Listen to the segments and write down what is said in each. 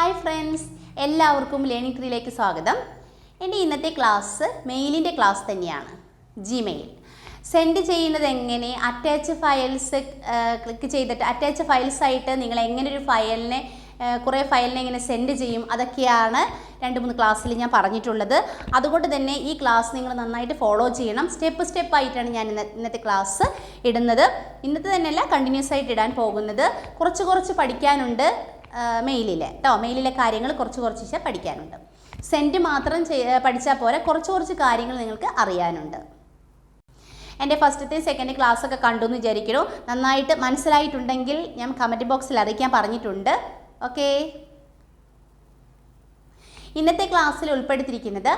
Hi friends, എല്ലാവർക്കും learning ട്രീയിലേക്ക് സ്വാഗതം. എൻ്റെ ഇന്നത്തെ ക്ലാസ് മെയിലിൻ്റെ ക്ലാസ് തന്നെയാണ്. ജിമെയിൽ സെൻഡ് ചെയ്യുന്നത് എങ്ങനെ, അറ്റാച്ച് ഫയൽസ് ക്ലിക്ക് ചെയ്തിട്ട് അറ്റാച്ച് ഫയൽസ് ആയിട്ട് നിങ്ങൾ എങ്ങനെ ഒരു ഫയലിനെ കുറേ ഫയലിനെ എങ്ങനെ സെൻഡ് ചെയ്യും, അതൊക്കെയാണ് 2-3 ക്ലാസ്സിൽ ഞാൻ പറഞ്ഞിട്ടുള്ളത്. അതുകൊണ്ട് തന്നെ ഈ ക്ലാസ് നിങ്ങൾ നന്നായിട്ട് ഫോളോ ചെയ്യണം. സ്റ്റെപ്പ് ആയിട്ടാണ് ഞാൻ ഇന്നത്തെ ക്ലാസ് ഇടുന്നത്. ഇന്നത്തെ തന്നെയല്ല, കണ്ടിന്യൂസ് ആയിട്ട് ഇടാൻ പോകുന്നത്. കുറച്ച് പഠിക്കാനുണ്ട് മെയിലിലെ മെയിലിലെ കാര്യങ്ങൾ കുറച്ച് പഠിക്കാനുണ്ട്. സെൻഡ് മാത്രം പഠിച്ചാൽ പോരാ, കുറച്ച് കാര്യങ്ങൾ നിങ്ങൾക്ക് അറിയാനുണ്ട്. എൻ്റെ ഫസ്റ്റത്തെ സെക്കൻഡ് ക്ലാസ്സൊക്കെ കണ്ടു എന്ന് വിചാരിക്കുന്നു. നന്നായിട്ട് മനസ്സിലായിട്ടുണ്ടെങ്കിൽ ഞാൻ കമൻറ്റ് ബോക്സിൽ അറിയിക്കാൻ പറഞ്ഞിട്ടുണ്ട്. ഓക്കെ, ഇന്നത്തെ ക്ലാസ്സിൽ ഉൾപ്പെടുത്തിയിരിക്കുന്നത്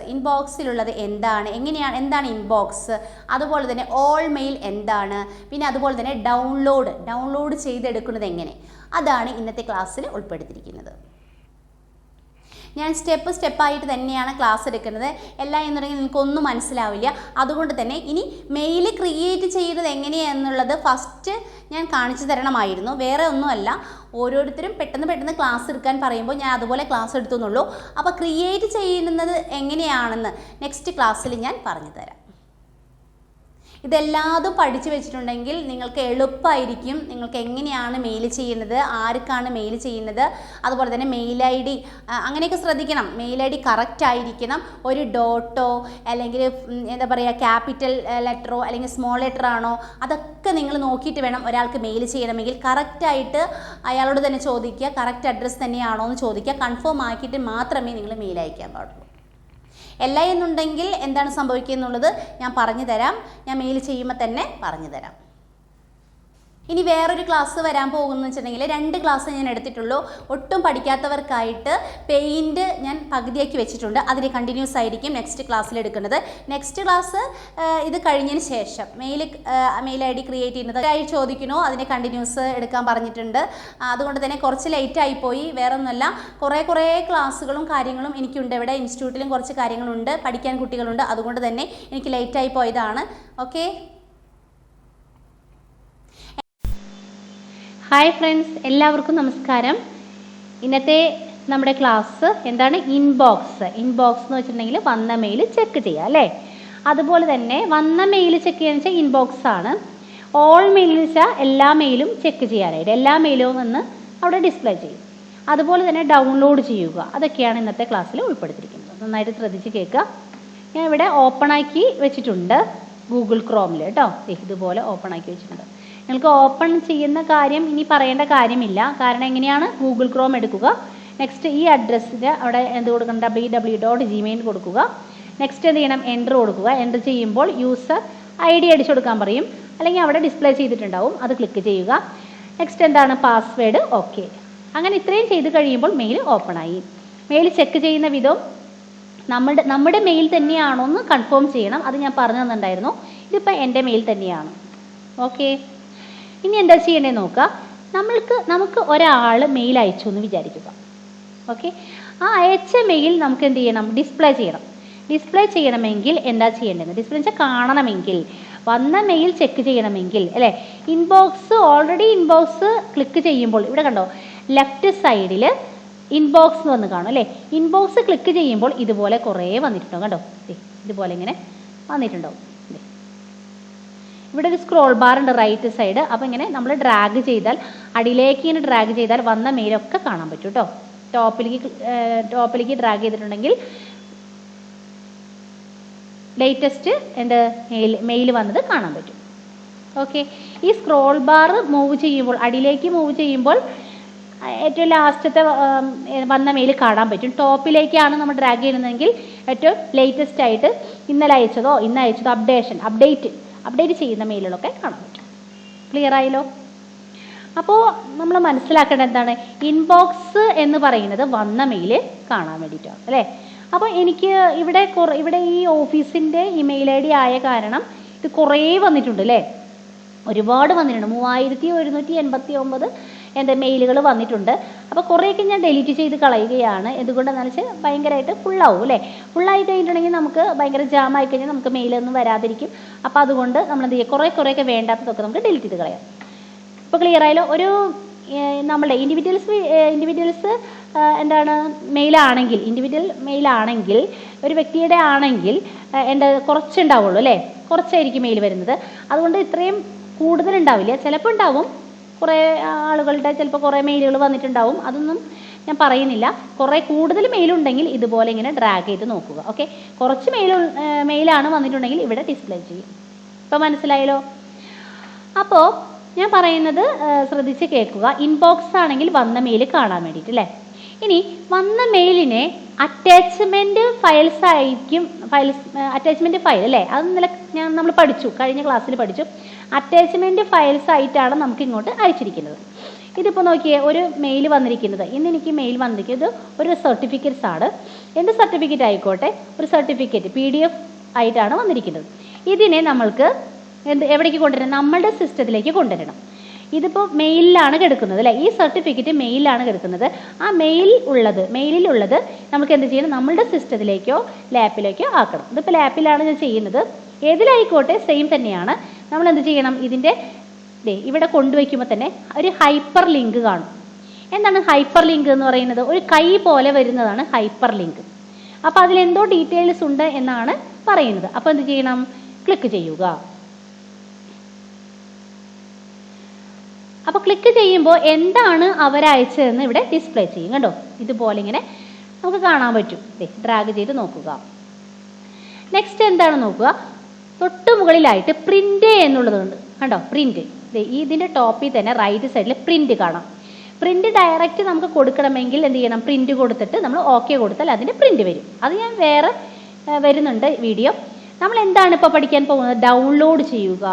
ഇൻബോക്സിലുള്ളത് എന്താണ് ഇൻബോക്സ്, അതുപോലെ തന്നെ ഓൾ മെയിൽ എന്താണ്, പിന്നെ അതുപോലെ തന്നെ ഡൗൺലോഡ് ചെയ്തെടുക്കുന്നത് എങ്ങനെ, അതാണ് ഇന്നത്തെ ക്ലാസ്സിൽ ഉൾപ്പെടുത്തിയിരിക്കുന്നത്. ഞാൻ സ്റ്റെപ്പായിട്ട് തന്നെയാണ് ക്ലാസ് എടുക്കുന്നത്. എല്ലാം എന്നുണ്ടെങ്കിൽ നിങ്ങൾക്കൊന്നും മനസ്സിലാവില്ല. അതുകൊണ്ട് തന്നെ ഇനി മെയിൽ ക്രിയേറ്റ് ചെയ്യുന്നത് എങ്ങനെയാണെന്നുള്ളത് ഫസ്റ്റ് ഞാൻ കാണിച്ചു തരണമായിരുന്നു. വേറെ ഒന്നുമല്ല, ഓരോരുത്തരും പെട്ടെന്ന് ക്ലാസ് എടുക്കാൻ പറയുമ്പോൾ ഞാൻ അതുപോലെ ക്ലാസ് എടുത്തുന്നുള്ളൂ. അപ്പോൾ ക്രിയേറ്റ് ചെയ്യുന്നത് എങ്ങനെയാണെന്ന് നെക്സ്റ്റ് ക്ലാസ്സിൽ ഞാൻ പറഞ്ഞു തരാം. ഇതെല്ലാതും പഠിച്ചു വെച്ചിട്ടുണ്ടെങ്കിൽ നിങ്ങൾക്ക് എളുപ്പമായിരിക്കും. നിങ്ങൾക്ക് എങ്ങനെയാണ് മെയിൽ ചെയ്യുന്നത്, ആർക്കാണ് മെയിൽ ചെയ്യുന്നത്, അതുപോലെ തന്നെ മെയിൽ ഐ ഡി അങ്ങനെയൊക്കെ ശ്രദ്ധിക്കണം. മെയിൽ ഐ ഡി കറക്റ്റ് ആയിരിക്കണം. ഒരു ഡോട്ടോ അല്ലെങ്കിൽ ക്യാപിറ്റൽ ലെറ്ററോ അല്ലെങ്കിൽ സ്മോൾ ലെറ്റർ ആണോ, അതൊക്കെ നിങ്ങൾ നോക്കിയിട്ട് വേണം ഒരാൾക്ക് മെയിൽ ചെയ്യണമെങ്കിൽ. കറക്റ്റായിട്ട് അയാളോട് തന്നെ ചോദിക്കുക, കറക്റ്റ് അഡ്രസ്സ് തന്നെയാണോ എന്ന് ചോദിക്കുക. കൺഫേം ആക്കിയിട്ട് മാത്രമേ നിങ്ങൾ മെയിൽ അയക്കാൻ പാടുള്ളൂ. അല്ല എന്നുണ്ടെങ്കിൽ എന്താണ് സംഭവിക്കുക എന്നുള്ളത് ഞാൻ പറഞ്ഞു തരാം. ഞാൻ മെയിൽ ചെയ്യുമ്പോൾ തന്നെ പറഞ്ഞു തരാം. ഇനി വേറൊരു ക്ലാസ് വരാൻ പോകുന്നു വെച്ചിട്ടുണ്ടെങ്കിൽ 2 ക്ലാസ് ഞാൻ എടുത്തിട്ടുള്ളൂ. ഒട്ടും പഠിക്കാത്തവർക്കായിട്ട് പെയിൻറ്റ് ഞാൻ പകുതിയാക്കി വെച്ചിട്ടുണ്ട്. അതിന് കണ്ടിന്യൂസ് ആയിരിക്കും നെക്സ്റ്റ് ക്ലാസ്സിൽ എടുക്കുന്നത്. നെക്സ്റ്റ് ക്ലാസ് ഇത് കഴിഞ്ഞതിന് ശേഷം മെയിൽ ഐ ഡി ക്രിയേറ്റ് ചെയ്യുന്നത് ചോദിക്കണോ, അതിന് കണ്ടിന്യൂസ് എടുക്കാൻ പറഞ്ഞിട്ടുണ്ട്. അതുകൊണ്ട് തന്നെ കുറച്ച് ലേറ്റ് ആയിപ്പോയി. വേറെ ഒന്നുമല്ല, കുറേ ക്ലാസ്സുകളും കാര്യങ്ങളും എനിക്കുണ്ട്. ഇവിടെ ഇൻസ്റ്റിറ്റ്യൂട്ടിലും കുറച്ച് കാര്യങ്ങളുണ്ട്, പഠിക്കാൻ കുട്ടികളുണ്ട്. അതുകൊണ്ട് തന്നെ എനിക്ക് ലേറ്റായി പോയതാണ്. ഓക്കെ, ഹായ് ഫ്രണ്ട്സ്, എല്ലാവർക്കും നമസ്കാരം. ഇന്നത്തെ നമ്മുടെ ക്ലാസ് എന്താണ്? ഇൻബോക്സ് എന്ന് വെച്ചിട്ടുണ്ടെങ്കിൽ വന്ന മെയിൽ ചെക്ക് ചെയ്യുക അല്ലേ. അതുപോലെ തന്നെ വന്ന മെയിൽ ചെക്ക് ചെയ്യാന്ന് വെച്ചാൽ ഇൻബോക്സ് ആണ്. ഓൾ മെയിൽ എന്ന് വെച്ചാൽ എല്ലാ മെയിലും ചെക്ക് ചെയ്യാനായിട്ട് എല്ലാ മെയിലും വന്ന് അവിടെ ഡിസ്പ്ലേ ചെയ്യും. അതുപോലെ തന്നെ ഡൗൺലോഡ് ചെയ്യുക, അതൊക്കെയാണ് ഇന്നത്തെ ക്ലാസ്സിൽ ഉൾപ്പെടുത്തിയിരിക്കുന്നത്. നന്നായിട്ട് ശ്രദ്ധിച്ച് കേൾക്കുക. ഞാൻ ഇവിടെ ഓപ്പൺ ആക്കി വെച്ചിട്ടുണ്ട് ഗൂഗിൾ ക്രോമിൽ ഇതുപോലെ ഓപ്പൺ ആക്കി വെച്ചിട്ടുണ്ട്. നിങ്ങൾക്ക് ഓപ്പൺ ചെയ്യുന്ന കാര്യം ഇനി പറയേണ്ട കാര്യമില്ല. കാരണം എങ്ങനെയാണ്? ഗൂഗിൾ ക്രോം എടുക്കുക. നെക്സ്റ്റ് ഈ അഡ്രസ്സിൻ്റെ അവിടെ എന്ത് കൊടുക്കണം? www.gmail കൊടുക്കുക. നെക്സ്റ്റ് എന്ത് ചെയ്യണം? എൻ്റർ കൊടുക്കുക. എൻ്റർ ചെയ്യുമ്പോൾ യൂസർ ID അടിച്ചു കൊടുക്കാൻ പറയും, അല്ലെങ്കിൽ അവിടെ ഡിസ്പ്ലേ ചെയ്തിട്ടുണ്ടാവും, അത് ക്ലിക്ക് ചെയ്യുക. നെക്സ്റ്റ് എന്താണ്? പാസ്വേഡ്. ഓക്കെ, അങ്ങനെ ഇത്രയും ചെയ്ത് കഴിയുമ്പോൾ മെയിൽ ഓപ്പണായി. മെയിൽ ചെക്ക് ചെയ്യുന്ന വിധം നമ്മുടെ മെയിൽ തന്നെയാണോ എന്ന് കൺഫേം ചെയ്യണം. അത് ഞാൻ പറഞ്ഞു തന്നിട്ടുണ്ടായിരുന്നു. ഇതിപ്പോൾ എൻ്റെ മെയിൽ തന്നെയാണ്. ഓക്കെ, ഇനി എന്താ ചെയ്യേണ്ടതെന്ന് നോക്കുക. നമുക്ക് ഒരാൾ മെയിൽ അയച്ചു എന്ന് വിചാരിക്കുക. ഓക്കെ, ആ അയച്ച മെയിൽ നമുക്ക് എന്ത് ചെയ്യണം? ഡിസ്പ്ലേ ചെയ്യണം. ഡിസ്പ്ലേ ചെയ്യണമെങ്കിൽ എന്താ ചെയ്യേണ്ടത്? ഡിസ്പ്ലേ വെച്ചാൽ കാണണമെങ്കിൽ, വന്ന മെയിൽ ചെക്ക് ചെയ്യണമെങ്കിൽ അല്ലേ. ഓൾറെഡി ഇൻബോക്സ് ക്ലിക്ക് ചെയ്യുമ്പോൾ ഇവിടെ കണ്ടോ, ലെഫ്റ്റ് സൈഡിൽ ഇൻബോക്സ് എന്ന് വന്ന് കാണും അല്ലേ. ഇൻബോക്സ് ക്ലിക്ക് ചെയ്യുമ്പോൾ ഇതുപോലെ കുറേ വന്നിട്ടുണ്ടോ? കണ്ടോ, ഇതുപോലെ ഇങ്ങനെ വന്നിട്ടുണ്ടാവും. ഇവിടെ ഒരു സ്ക്രോൾ ബാർ ഉണ്ട് റൈറ്റ് സൈഡ്. അപ്പോൾ ഇങ്ങനെ നമ്മൾ ഡ്രാഗ് ചെയ്താൽ, അടിയിലേക്ക് ഇങ്ങനെ ഡ്രാഗ് ചെയ്താൽ വന്ന മെയിലൊക്കെ കാണാൻ പറ്റും കേട്ടോ. ടോപ്പിലേക്ക് ഡ്രാഗ് ചെയ്തിട്ടുണ്ടെങ്കിൽ ലേറ്റസ്റ്റ് മെയിൽ വന്നത് കാണാൻ പറ്റും. ഓക്കെ, ഈ സ്ക്രോൾ ബാർ അടിയിലേക്ക് മൂവ് ചെയ്യുമ്പോൾ ഏറ്റവും ലാസ്റ്റത്തെ വന്ന മെയിൽ കാണാൻ പറ്റും. ടോപ്പിലേക്കാണ് നമ്മൾ ഡ്രാഗ് ചെയ്യുന്നതെങ്കിൽ ഏറ്റവും ലേറ്റസ്റ്റ് ആയിട്ട് ഇന്ന് അയച്ചതോ അപ്ഡേറ്റ് ചെയ്യുന്ന മെയിലുകളൊക്കെ കാണാൻ പറ്റും. ക്ലിയർ ആയല്ലോ? അപ്പോൾ നമ്മൾ മനസ്സിലാക്കേണ്ടത് എന്താണ്? ഇൻബോക്സ് എന്ന് പറയുന്നത് വന്ന മെയിൽ കാണാൻ വേണ്ടിയിട്ടാണ് അല്ലേ. അപ്പോൾ എനിക്ക് ഇവിടെ ഈ ഓഫീസിൻ്റെ ഇമെയിൽ ID ആയ കാരണം ഇത് കുറേ വന്നിട്ടുണ്ട് അല്ലേ. ഒരുപാട് വന്നിട്ടുണ്ട്. 3189 മെയിലുകൾ വന്നിട്ടുണ്ട്. അപ്പോൾ കുറേയൊക്കെ ഞാൻ ഡിലീറ്റ് ചെയ്ത് കളയുകയാണ്. എന്തുകൊണ്ടാണെന്ന് വെച്ചാൽ ഭയങ്കരമായിട്ട് ഫുള്ളാവും അല്ലേ. ഫുള്ളായി കഴിഞ്ഞിട്ടുണ്ടെങ്കിൽ നമുക്ക് ഭയങ്കര ജാമായി കഴിഞ്ഞാൽ നമുക്ക് മെയിലൊന്നും വരാതിരിക്കും. അപ്പോൾ അതുകൊണ്ട് നമ്മൾ എന്ത് ചെയ്യുക? കുറേയൊക്കെ വേണ്ടാത്തതൊക്കെ നമുക്ക് ഡിലീറ്റ് ചെയ്ത് കളയാം. ഇപ്പോൾ ക്ലിയർ ആയാലോ? നമ്മുടെ ഇൻഡിവിജ്വൽസ് എന്താണ് മെയിലാണെങ്കിൽ, ഇൻഡിവിജ്വൽ മെയിലാണെങ്കിൽ, ഒരു വ്യക്തിയുടെ ആണെങ്കിൽ എന്താ കുറച്ചുണ്ടാവുള്ളൂ അല്ലേ, കുറച്ചായിരിക്കും മെയിൽ വരുന്നത്. അതുകൊണ്ട് ഇത്രയും കൂടുതലുണ്ടാവില്ല. ചിലപ്പോൾ ഉണ്ടാവും, കുറേ ആളുകളുടെ ചിലപ്പോൾ കുറേ മെയിലുകൾ വന്നിട്ടുണ്ടാവും. അതൊന്നും ഞാൻ പറയുന്നില്ല. കുറേ കൂടുതൽ മെയിലുണ്ടെങ്കിൽ ഇതുപോലെ ഇങ്ങനെ ഡ്രാഗ് ചെയ്ത് നോക്കുക. ഓക്കെ, കുറച്ച് മെയിലാണ് വന്നിട്ടുണ്ടെങ്കിൽ ഇവിടെ ഡിസ്പ്ലേ ചെയ്യും. ഇപ്പോൾ മനസ്സിലായല്ലോ? അപ്പോൾ ഞാൻ പറയുന്നത് ശ്രദ്ധിച്ച് കേൾക്കുക. ഇൻബോക്സ് ആണെങ്കിൽ വന്ന മെയിൽ കാണാൻ വേണ്ടിയിട്ട് അല്ലേ. ഇനി വന്ന മെയിലിനെ അറ്റാച്ച്മെൻറ്റ് ഫയൽസ് ആയിരിക്കും, അറ്റാച്ച്മെൻറ്റ് ഫയൽ അല്ലേ, അത് നമ്മൾ പഠിച്ചു, കഴിഞ്ഞ ക്ലാസ്സിൽ പഠിച്ചു. അറ്റാച്ച്മെൻറ്റ് ഫയൽസ് ആയിട്ടാണ് നമുക്ക് ഇങ്ങോട്ട് അയച്ചിരിക്കുന്നത്. ഇതിപ്പോൾ നോക്കിയേ, ഒരു മെയിൽ വന്നിരിക്കുന്നത്, ഇന്ന് എനിക്ക് മെയിൽ വന്നിരിക്കുന്നത് ഒരു സർട്ടിഫിക്കറ്റ്സ് ആണ്. എന്ത് സർട്ടിഫിക്കറ്റ് ആയിക്കോട്ടെ, ഒരു സർട്ടിഫിക്കറ്റ് PDF ആയിട്ടാണ് വന്നിരിക്കുന്നത്. ഇതിനെ നമ്മൾക്ക് എവിടേക്ക് കൊണ്ടുവരണം? നമ്മളുടെ സിസ്റ്റത്തിലേക്ക് കൊണ്ടുവരണം. ഇതിപ്പോൾ മെയിലിലാണ് കിടക്കുന്നത് അല്ലേ, ഈ സർട്ടിഫിക്കറ്റ് മെയിലാണ് കിടക്കുന്നത്. ആ മെയിലിലുള്ളത് നമുക്ക് എന്ത് ചെയ്യണം? നമ്മളുടെ സിസ്റ്റത്തിലേക്കോ ലാപ്പിലേക്കോ ആക്കണം. ഇതിപ്പോൾ ലാപ്പിലാണ് ഞാൻ ചെയ്യുന്നത്, ഏതിലായിക്കോട്ടെ സെയിം തന്നെയാണ്. നമ്മൾ എന്ത് ചെയ്യണം? ഇതിൻ്റെ ഇവിടെ കൊണ്ടുവയ്ക്കുമ്പോൾ തന്നെ ഒരു ഹൈപ്പർ ലിങ്ക് കാണും. എന്താണ് ഹൈപ്പർ ലിങ്ക് എന്ന് പറയുന്നത്? ഒരു കൈ പോലെ വരുന്നതാണ് ഹൈപ്പർ ലിങ്ക്. അപ്പോൾ അതിലെന്തോ ഡീറ്റെയിൽസ് ഉണ്ട് എന്നാണ് പറയുന്നത്. അപ്പോൾ എന്ത് ചെയ്യണം? ക്ലിക്ക് ചെയ്യുക. അപ്പോൾ ക്ലിക്ക് ചെയ്യുമ്പോൾ എന്താണ് അവരയച്ചതെന്ന് ഇവിടെ ഡിസ്പ്ലേ ചെയ്യും. കണ്ടോ, ഇതുപോലെ ഇങ്ങനെ നമുക്ക് കാണാൻ പറ്റും. ഡ്രാഗ് ചെയ്ത് നോക്കുക. നെക്സ്റ്റ് എന്താണ് നോക്കുക, തൊട്ട് മുകളിലായിട്ട് പ്രിന്റ് എന്നുള്ളതുണ്ട്. കണ്ടോ, പ്രിന്റ്. ഇതിൻ്റെ ടോപ്പിൽ തന്നെ റൈറ്റ് സൈഡിൽ പ്രിന്റ് കാണാം. പ്രിന്റ് ഡയറക്റ്റ് നമുക്ക് കൊടുക്കണമെങ്കിൽ എന്ത് ചെയ്യണം? പ്രിന്റ് കൊടുത്തിട്ട് നമ്മൾ ഓക്കെ കൊടുത്താൽ അതിൻ്റെ പ്രിന്റ് വരും. അത് ഞാൻ വേറെ വരുന്നുണ്ട് വീഡിയോ. നമ്മൾ എന്താണ് ഇപ്പോൾ പഠിക്കാൻ പോകുന്നത്? ഡൗൺലോഡ് ചെയ്യുക.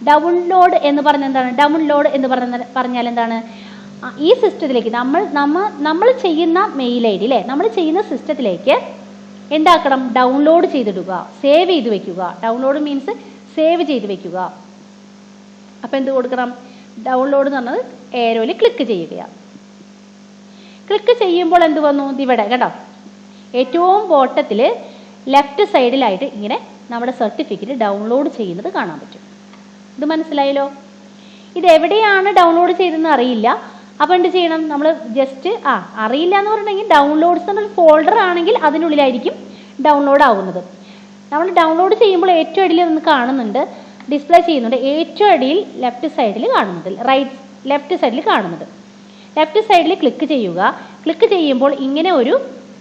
ഡൗൺലോഡ് എന്ന് പറഞ്ഞാൽ എന്താണ്? ഡൗൺലോഡ് എന്ന് പറഞ്ഞാൽ എന്താണ്? ഈ സിസ്റ്റത്തിലേക്ക് നമ്മൾ ചെയ്യുന്ന മെയിൽ ID അല്ലേ, നമ്മൾ ചെയ്യുന്ന സിസ്റ്റത്തിലേക്ക് എന്താക്കണം? ഡൗൺലോഡ് ചെയ്തിടുക, സേവ് ചെയ്ത് വെക്കുക. ഡൗൺലോഡ് മീൻസ് സേവ് ചെയ്ത് വെക്കുക. അപ്പോൾ എന്ത് കൊടുക്കണം? ഡൗൺലോഡ് എന്ന് പറഞ്ഞത് ഏരോയിൽ ക്ലിക്ക് ചെയ്യുകയാണ്. ക്ലിക്ക് ചെയ്യുമ്പോൾ എന്ത് വന്നു? ഇവിടെ കണ്ടോ, ഏറ്റവും ബോട്ടത്തിൽ ലെഫ്റ്റ് സൈഡിലായിട്ട് ഇങ്ങനെ നമ്മുടെ സർട്ടിഫിക്കറ്റ് ഡൗൺലോഡ് ചെയ്യുന്നത് കാണാൻ പറ്റും. ഇത് മനസ്സിലായല്ലോ? ഇത് എവിടെയാണ് ഡൗൺലോഡ് ചെയ്തതെന്ന് അറിയില്ല. അപ്പോൾ എന്ത് ചെയ്യണം? നമ്മൾ ജസ്റ്റ് അറിയില്ല എന്ന് പറഞ്ഞിട്ടുണ്ടെങ്കിൽ ഡൗൺലോഡ്സ് എന്നൊരു ഫോൾഡർ ആണെങ്കിൽ അതിനുള്ളിലായിരിക്കും ഡൗൺലോഡ് ആവുന്നത്. നമ്മൾ ഡൗൺലോഡ് ചെയ്യുമ്പോൾ ഏറ്റവും അടിയിൽ ഒന്ന് കാണുന്നുണ്ട്, ഡിസ്പ്ലേ ചെയ്യുന്നുണ്ട്. ഏറ്റവും അടിയിൽ ലെഫ്റ്റ് സൈഡിൽ കാണുന്നത്, ലെഫ്റ്റ് സൈഡിൽ കാണുന്നത്. ലെഫ്റ്റ് സൈഡിൽ ക്ലിക്ക് ചെയ്യുക. ക്ലിക്ക് ചെയ്യുമ്പോൾ ഇങ്ങനെ ഒരു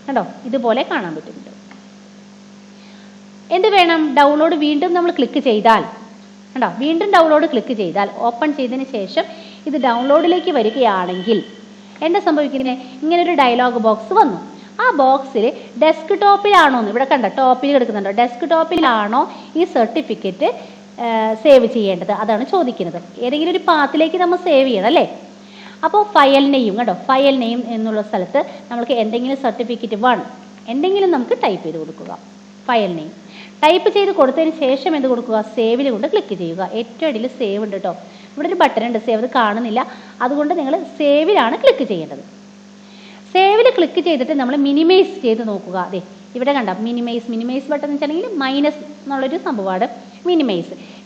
കണ്ടോ ഇതുപോലെ കാണാൻ പറ്റുന്നുണ്ട്. എന്ത് വേണം? ഡൗൺലോഡ് വീണ്ടും നമ്മൾ ക്ലിക്ക് ചെയ്താൽ കണ്ടോ, വീണ്ടും ഡൗൺലോഡ് ക്ലിക്ക് ചെയ്താൽ ഓപ്പൺ ചെയ്തതിന് ശേഷം ഇത് ഡൗൺലോഡിലേക്ക് വരികയാണെങ്കിൽ എന്താ സംഭവിക്കുന്നത്? ഇങ്ങനൊരു ഡയലോഗ് ബോക്സ് വന്നു. ആ ബോക്സിൽ ഡെസ്ക് ടോപ്പിലാണോ എന്ന് ഇവിടെ കണ്ടോ, ടോപ്പിൽ കിടക്കുന്നുണ്ടോ? ഡെസ്ക് ടോപ്പിലാണോ ഈ സർട്ടിഫിക്കറ്റ് സേവ് ചെയ്യേണ്ടത്? അതാണ് ചോദിക്കുന്നത്. ഏതെങ്കിലും ഒരു പാത്തിലേക്ക് നമ്മൾ സേവ് ചെയ്യണം അല്ലേ. അപ്പോൾ ഫയൽ നെയിം കണ്ടോ, ഫയൽ നെയിം എന്നുള്ള സ്ഥലത്ത് നമുക്ക് എന്തെങ്കിലും സർട്ടിഫിക്കറ്റ് 1 എന്തെങ്കിലും നമുക്ക് ടൈപ്പ് ചെയ്ത് കൊടുക്കുക. ഫയൽ നെയിം ടൈപ്പ് ചെയ്ത് കൊടുത്തതിന് ശേഷം എന്ത് കൊടുക്കുക? സേവിൽ കൊണ്ട് ക്ലിക്ക് ചെയ്യുക. ഏറ്റവും അടിയിൽ സേവ് ഉണ്ട് കേട്ടോ, ഇവിടെ ഒരു ബട്ടൺ ഉണ്ട്, സേവ്. അത് കാണുന്നില്ല, അതുകൊണ്ട് നിങ്ങൾ സേവിലാണ് ക്ലിക്ക് ചെയ്യേണ്ടത്. സേവിൽ ക്ലിക്ക് ചെയ്തിട്ട് നമ്മൾ മിനിമൈസ് ചെയ്ത് നോക്കുക. അതെ ഇവിടെ കണ്ട മിനിമൈസ് ബട്ടൺ എന്ന് വെച്ചിട്ടുണ്ടെങ്കിൽ മൈനസ് എന്നുള്ളൊരു സംഭവമാണ്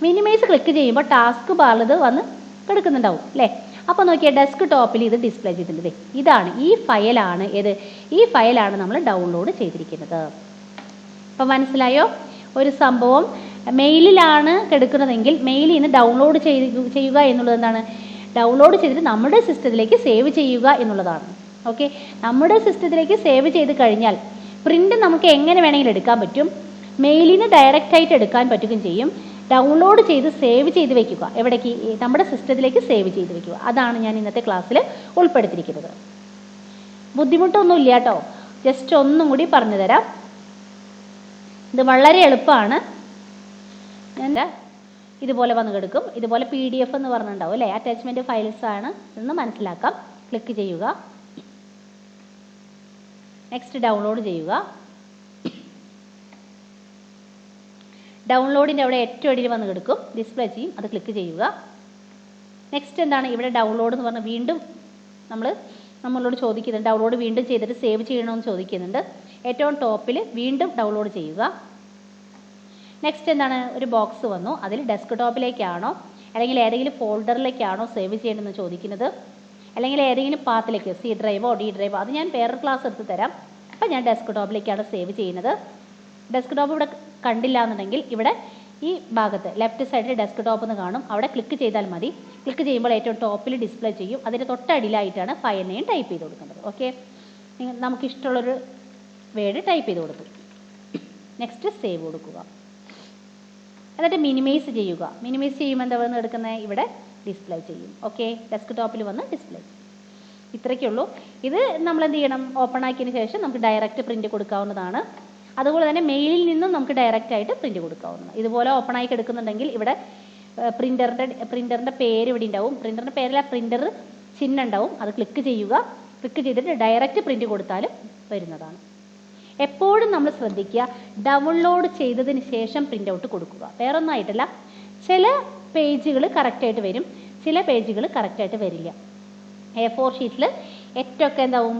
മിനിമൈസ് ക്ലിക്ക് ചെയ്യുമ്പോൾ ടാസ്ക് ബാറിൽ ഇത് വന്ന് കിടക്കുന്നുണ്ടാവും അല്ലേ. അപ്പോൾ നോക്കിയാൽ ഡെസ്ക് ടോപ്പിൽ ഇത് ഡിസ്പ്ലേ ചെയ്തിട്ടുണ്ട്. ഇതാണ് ഈ ഫയലാണ്. ഈ ഫയലാണ് നമ്മൾ ഡൗൺലോഡ് ചെയ്തിരിക്കുന്നത്. അപ്പോൾ മനസ്സിലായോ? ഒരു സംഭവം മെയിലിലാണ് കിടക്കുന്നതെങ്കിൽ മെയിലിൽ നിന്ന് ഡൗൺലോഡ് ചെയ്യുക എന്നുള്ളത് എന്താണ്? ഡൗൺലോഡ് ചെയ്തിട്ട് നമ്മുടെ സിസ്റ്റത്തിലേക്ക് സേവ് ചെയ്യുക എന്നുള്ളതാണ്. ഓക്കെ, നമ്മുടെ സിസ്റ്റത്തിലേക്ക് സേവ് ചെയ്ത് കഴിഞ്ഞാൽ പ്രിന്റ് നമുക്ക് എങ്ങനെ വേണമെങ്കിലും എടുക്കാൻ പറ്റും. മെയിലിന് ഡയറക്റ്റ് ആയിട്ട് എടുക്കാൻ പറ്റുകയും ചെയ്യും. ഡൗൺലോഡ് ചെയ്ത് സേവ് ചെയ്ത് വെക്കുക. എവിടേക്ക്? നമ്മുടെ സിസ്റ്റത്തിലേക്ക് സേവ് ചെയ്ത് വെക്കുക. അതാണ് ഞാൻ ഇന്നത്തെ ക്ലാസ്സിൽ ഉൾപ്പെടുത്തിയിരിക്കുന്നത്. ബുദ്ധിമുട്ടൊന്നുമില്ല കേട്ടോ, ജസ്റ്റ് ഒന്നും കൂടി പറഞ്ഞു തരാം. ഇത് വളരെ എളുപ്പമാണ്. ഞാൻ ഇതുപോലെ വന്ന് കിടക്കും. ഇതുപോലെ PDF എന്ന് പറഞ്ഞിട്ടുണ്ടാവും അല്ലേ, അറ്റാച്ച്മെൻറ്റ് ഫയൽസ് ആണ് എന്ന് മനസ്സിലാക്കാം. ക്ലിക്ക് ചെയ്യുക. നെക്സ്റ്റ് ഡൗൺലോഡ് ചെയ്യുക. ഡൗൺലോഡിൻ്റെ അവിടെ ഏറ്റവും അടിയിൽ വന്ന് കിടക്കും, ഡിസ്പ്ലേ ചെയ്യും. അത് ക്ലിക്ക് ചെയ്യുക. നെക്സ്റ്റ് എന്താണ്? ഇവിടെ ഡൗൺലോഡ് എന്ന് പറഞ്ഞാൽ വീണ്ടും നമ്മളോട് ചോദിക്കുന്നുണ്ട്, ഡൗൺലോഡ് വീണ്ടും ചെയ്തിട്ട് സേവ് ചെയ്യണമെന്ന് ചോദിക്കുന്നുണ്ട്. ഏറ്റവും ടോപ്പിൽ വീണ്ടും ഡൗൺലോഡ് ചെയ്യുക. നെക്സ്റ്റ് എന്താണ്? ഒരു ബോക്സ് വന്നു. അതിൽ ഡെസ്ക് ടോപ്പിലേക്കാണോ അല്ലെങ്കിൽ ഏതെങ്കിലും ഫോൾഡറിലേക്കാണോ സേവ് ചെയ്യേണ്ടതെന്ന് ചോദിക്കുന്നത്. അല്ലെങ്കിൽ ഏതെങ്കിലും പാത്തിലേക്ക് സി ഡ്രൈവോ ഡി ഡ്രൈവോ അത് ഞാൻ വേറൊരു ക്ലാസ് എടുത്ത് തരാം. അപ്പോൾ ഞാൻ ഡെസ്ക്ടോപ്പിലേക്കാണ് സേവ് ചെയ്യുന്നത്. ഡെസ്ക്ടോപ്പ് ഇവിടെ കണ്ടില്ല എന്നുണ്ടെങ്കിൽ ഇവിടെ ഈ ഭാഗത്ത് ലെഫ്റ്റ് സൈഡിൽ ഡെസ്ക്ടോപ്പ് എന്ന് കാണും, അവിടെ ക്ലിക്ക് ചെയ്താൽ മതി. ക്ലിക്ക് ചെയ്യുമ്പോൾ ഏറ്റവും ടോപ്പിൽ ഡിസ്പ്ലേ ചെയ്യും. അതിൻ്റെ തൊട്ടടിയിലായിട്ടാണ് ഫയൽ നെയിം ടൈപ്പ് ചെയ്ത് കൊടുക്കേണ്ടത്. ഓക്കെ, നമുക്കിഷ്ടമുള്ളൊരു വേർഡ് ടൈപ്പ് ചെയ്ത് കൊടുത്തു. നെക്സ്റ്റ് സേവ് കൊടുക്കുക. എന്നിട്ട് മിനിമൈസ് ചെയ്യുക. മിനിമൈസ് ചെയ്യുമ്പോൾ എന്താ വന്ന് എടുക്കുന്നത്, ഇവിടെ ഡിസ്പ്ലേ ചെയ്യും. ഓക്കെ, ഡെസ്ക്ടോപ്പിൽ വന്ന് ഡിസ്പ്ലേ ചെയ്യും. ഇത്രയ്ക്കുള്ളൂ. ഇത് നമ്മൾ എന്ത് ചെയ്യണം, ഓപ്പൺ ആക്കിയതിന് ശേഷം നമുക്ക് ഡയറക്റ്റ് പ്രിൻറ്റ് കൊടുക്കാവുന്നതാണ്. അതുപോലെ തന്നെ മെയിലിൽ നിന്നും നമുക്ക് ഡയറക്റ്റ് ആയിട്ട് പ്രിൻറ്റ് കൊടുക്കാവുന്നതാണ്. ഇതുപോലെ ഓപ്പൺ ആക്കി എടുക്കുന്നുണ്ടെങ്കിൽ ഇവിടെ പ്രിൻ്ററിൻ്റെ പേര് ഇവിടെ ഉണ്ടാവും. പ്രിൻ്ററിൻ്റെ പേരിൽ പ്രിൻ്റർ ചിഹ്നം ഉണ്ടാവും, അത് ക്ലിക്ക് ചെയ്യുക. ക്ലിക്ക് ചെയ്തിട്ട് ഡയറക്റ്റ് പ്രിൻറ്റ് കൊടുത്താലും വരുന്നതാണ്. എപ്പോഴും നമ്മൾ ശ്രദ്ധിക്കുക, ഡൗൺലോഡ് ചെയ്തതിന് ശേഷം പ്രിൻ്റ് ഔട്ട് കൊടുക്കുക. വേറൊന്നും ആയിട്ടല്ല, ചില പേജുകൾ കറക്റ്റായിട്ട് വരും, ചില പേജുകൾ കറക്റ്റായിട്ട് വരില്ല. A4 ഷീറ്റിൽ ഏറ്റവും എന്താവും,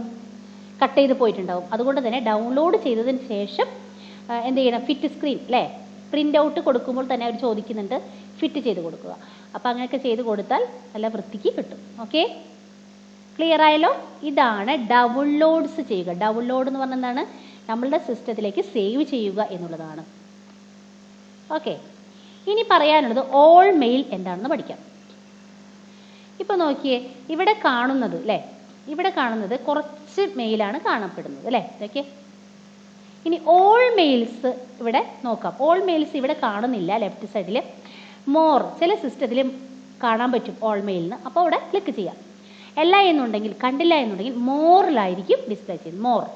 കട്ട് ചെയ്ത് പോയിട്ടുണ്ടാവും. അതുകൊണ്ട് തന്നെ ഡൗൺലോഡ് ചെയ്തതിന് ശേഷം എന്ത് ചെയ്യണം, ഫിറ്റ് സ്ക്രീൻ അല്ലേ, പ്രിൻ്റ് ഔട്ട് കൊടുക്കുമ്പോൾ തന്നെ അവർ ചോദിക്കുന്നുണ്ട് ഫിറ്റ് ചെയ്ത് കൊടുക്കുക. അപ്പോൾ അങ്ങനെയൊക്കെ ചെയ്ത് കൊടുത്താൽ നല്ല വൃത്തിക്ക് കിട്ടും. ഓക്കെ, ക്ലിയർ ആയല്ലോ? ഇതാണ് ഡൗൺലോഡ്സ് ചെയ്യുക. ഡൗൺലോഡ് എന്ന് പറഞ്ഞാൽ എന്താണ്, നമ്മളുടെ സിസ്റ്റത്തിലേക്ക് സേവ് ചെയ്യുക എന്നുള്ളതാണ്. ഓക്കെ, ഇനി പറയാനുള്ളത് ഓൾ മെയിൽ എന്താണെന്ന് പഠിക്കാം. ഇപ്പോൾ നോക്കിയേ, ഇവിടെ കാണുന്നത് അല്ലേ, ഇവിടെ കാണുന്നത് കുറച്ച് മെയിലാണ് കാണപ്പെടുന്നത് അല്ലേ. ഓക്കെ, ഇനി ഓൾ മെയിൽസ് ഇവിടെ നോക്കാം. ഓൾ മെയിൽസ് ഇവിടെ കാണുന്നില്ല ലെഫ്റ്റ് സൈഡിൽ. മോർ ചില സിസ്റ്റത്തിൽ കാണാൻ പറ്റും ഓൾ മെയിലിന്. അപ്പോൾ അവിടെ ക്ലിക്ക് ചെയ്യാം. അല്ല എന്നുണ്ടെങ്കിൽ, കണ്ടില്ല എന്നുണ്ടെങ്കിൽ മോറിലായിരിക്കും ഡിസ്പ്ലേ ചെയ്യുന്നത്.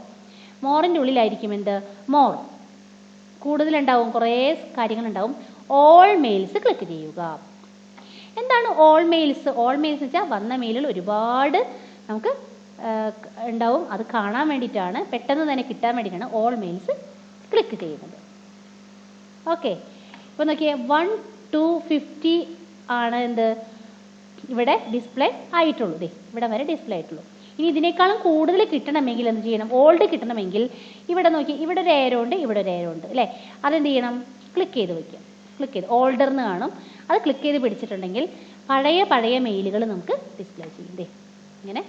മോറിൻ്റെ ഉള്ളിലായിരിക്കും എന്ത്, മോർ കൂടുതലുണ്ടാവും, കുറേ കാര്യങ്ങളുണ്ടാവും. ഓൾ മെയിൽസ് ക്ലിക്ക് ചെയ്യുക. എന്താണ് ഓൾ മെയിൽസ്? ഓൾ മെയിൽസ് വെച്ചാൽ വന്ന മെയിലുകൾ ഒരുപാട് നമുക്ക് ഉണ്ടാവും, അത് കാണാൻ വേണ്ടിയിട്ടാണ്, പെട്ടെന്ന് തന്നെ കിട്ടാൻ വേണ്ടിയിട്ടാണ് ഓൾ മെയിൽസ് ക്ലിക്ക് ചെയ്യുന്നത്. ഓക്കെ, ഇപ്പോൾ നോക്കിയേ 1 to 50 ആണ് എന്ത് ഇവിടെ ഡിസ്പ്ലേ ആയിട്ടുള്ളൂ. ഇവിടെ വരെ ഡിസ്പ്ലേ ആയിട്ടുള്ളൂ. ഇനി ഇതിനേക്കാളും കൂടുതൽ കിട്ടണമെങ്കിൽ എന്ത് ചെയ്യണം, ഓൾഡ് കിട്ടണമെങ്കിൽ ഇവിടെ നോക്കി, ഇവിടെ ഒരു ഏരോ ഉണ്ട്, ഇവിടെ ഒരു ഏരോ ഉണ്ട് അല്ലേ. അതെന്ത് ചെയ്യണം, ക്ലിക്ക് ചെയ്ത് വയ്ക്കുക. ക്ലിക്ക് ചെയ്ത് ഓൾഡർന്ന് കാണും, അത് ക്ലിക്ക് ചെയ്ത് പിടിച്ചിട്ടുണ്ടെങ്കിൽ പഴയ മെയിലുകൾ നമുക്ക് ഡിസ്പ്ലേ ചെയ്യും. ഇങ്ങനെ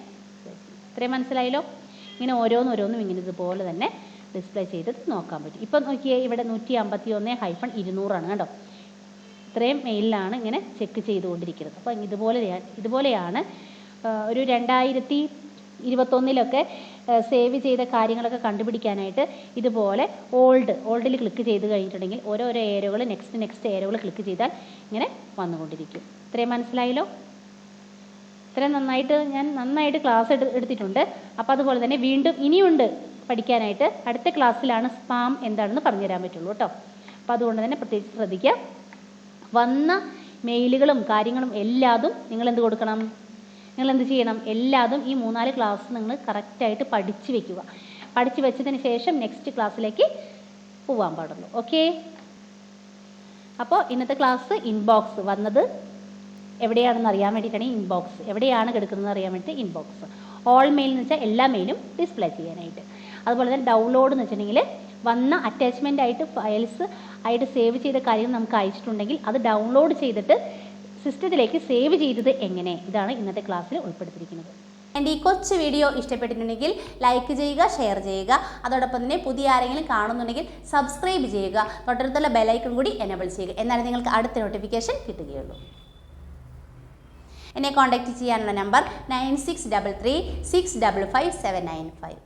ഇത്രയും മനസ്സിലായല്ലോ. ഇങ്ങനെ ഓരോന്നും ഇങ്ങനെ ഇതുപോലെ തന്നെ ഡിസ്പ്ലേ ചെയ്ത് നോക്കാൻ പറ്റും. ഇപ്പം നോക്കിയേ, ഇവിടെ 151-200 കണ്ടോ. ഇത്രയും മെയിലിലാണ് ഇങ്ങനെ ചെക്ക് ചെയ്തുകൊണ്ടിരിക്കുന്നത്. അപ്പം ഇതുപോലെയാണ് ഒരു 2021 സേവ് ചെയ്ത കാര്യങ്ങളൊക്കെ കണ്ടുപിടിക്കാനായിട്ട് ഇതുപോലെ ഓൾഡിൽ ക്ലിക്ക് ചെയ്ത് കഴിഞ്ഞിട്ടുണ്ടെങ്കിൽ ഓരോരോ ഏരോകൾ നെക്സ്റ്റ് ഏരോകൾ ക്ലിക്ക് ചെയ്താൽ ഇങ്ങനെ വന്നുകൊണ്ടിരിക്കും. ഇത്രയും മനസ്സിലായല്ലോ. ഇത്രയും നന്നായിട്ട് ക്ലാസ് എടുത്തിട്ടുണ്ട്. അപ്പോൾ അതുപോലെ തന്നെ വീണ്ടും ഇനിയുണ്ട് പഠിക്കാനായിട്ട്. അടുത്ത ക്ലാസ്സിലാണ് സ്പാം എന്താണെന്ന് പറഞ്ഞു തരാൻ പറ്റുള്ളൂ കേട്ടോ. അപ്പോൾ അതുകൊണ്ട് തന്നെ പ്രത്യേകിച്ച് ശ്രദ്ധിക്കുക. വന്ന മെയിലുകളും കാര്യങ്ങളും എല്ലാതും നിങ്ങൾ എന്ത് കൊടുക്കണം, നിങ്ങൾ എന്ത് ചെയ്യണം, എല്ലാതും ഈ 3-4 ക്ലാസ് നിങ്ങൾ കറക്റ്റായിട്ട് പഠിച്ച് വെക്കുക. പഠിച്ച് വെച്ചതിന് ശേഷം നെക്സ്റ്റ് ക്ലാസ്സിലേക്ക് പോകാൻ പാടുള്ളൂ. ഓക്കെ, അപ്പോൾ ഇന്നത്തെ ക്ലാസ് ഇൻബോക്സ് വന്നത് എവിടെയാണെന്ന് അറിയാൻ വേണ്ടിയിട്ടാണ്. ഇൻബോക്സ് എവിടെയാണ് കിടക്കുന്നതെന്ന് അറിയാൻ വേണ്ടിയിട്ട് ഇൻബോക്സ്. ഓൾ മെയിൽ എന്ന് വെച്ചാൽ എല്ലാ മെയിലും ഡിസ്പ്ലേ ചെയ്യാനായിട്ട്. അതുപോലെ തന്നെ ഡൗൺലോഡ് എന്ന് വെച്ചിട്ടുണ്ടെങ്കിൽ വന്ന അറ്റാച്ച്മെൻ്റ് ആയിട്ട് ഫയൽസ് ആയിട്ട് സേവ് ചെയ്ത കാര്യം നമുക്ക് അയച്ചിട്ടുണ്ടെങ്കിൽ അത് ഡൗൺലോഡ് ചെയ്തിട്ട് സിസ്റ്റത്തിലേക്ക് സേവ് ചെയ്തത് എങ്ങനെ, ഇതാണ് ഇന്നത്തെ ക്ലാസ്സിൽ ഉൾപ്പെടുത്തിയിരിക്കുന്നത്. എൻ്റെ ഈ കൊച്ചു വീഡിയോ ഇഷ്ടപ്പെട്ടിട്ടുണ്ടെങ്കിൽ ലൈക്ക് ചെയ്യുക, ഷെയർ ചെയ്യുക. അതോടൊപ്പം തന്നെ പുതിയ ആരെങ്കിലും കാണുന്നുണ്ടെങ്കിൽ സബ്സ്ക്രൈബ് ചെയ്യുക. തൊട്ടടുത്തുള്ള ബെലൈക്കൺ കൂടി എനേബിൾ ചെയ്യുക. എന്നാലും നിങ്ങൾക്ക് അടുത്ത നോട്ടിഫിക്കേഷൻ കിട്ടുകയുള്ളൂ. എന്നെ കോൺടാക്റ്റ് ചെയ്യാനുള്ള നമ്പർ 9633 655 795.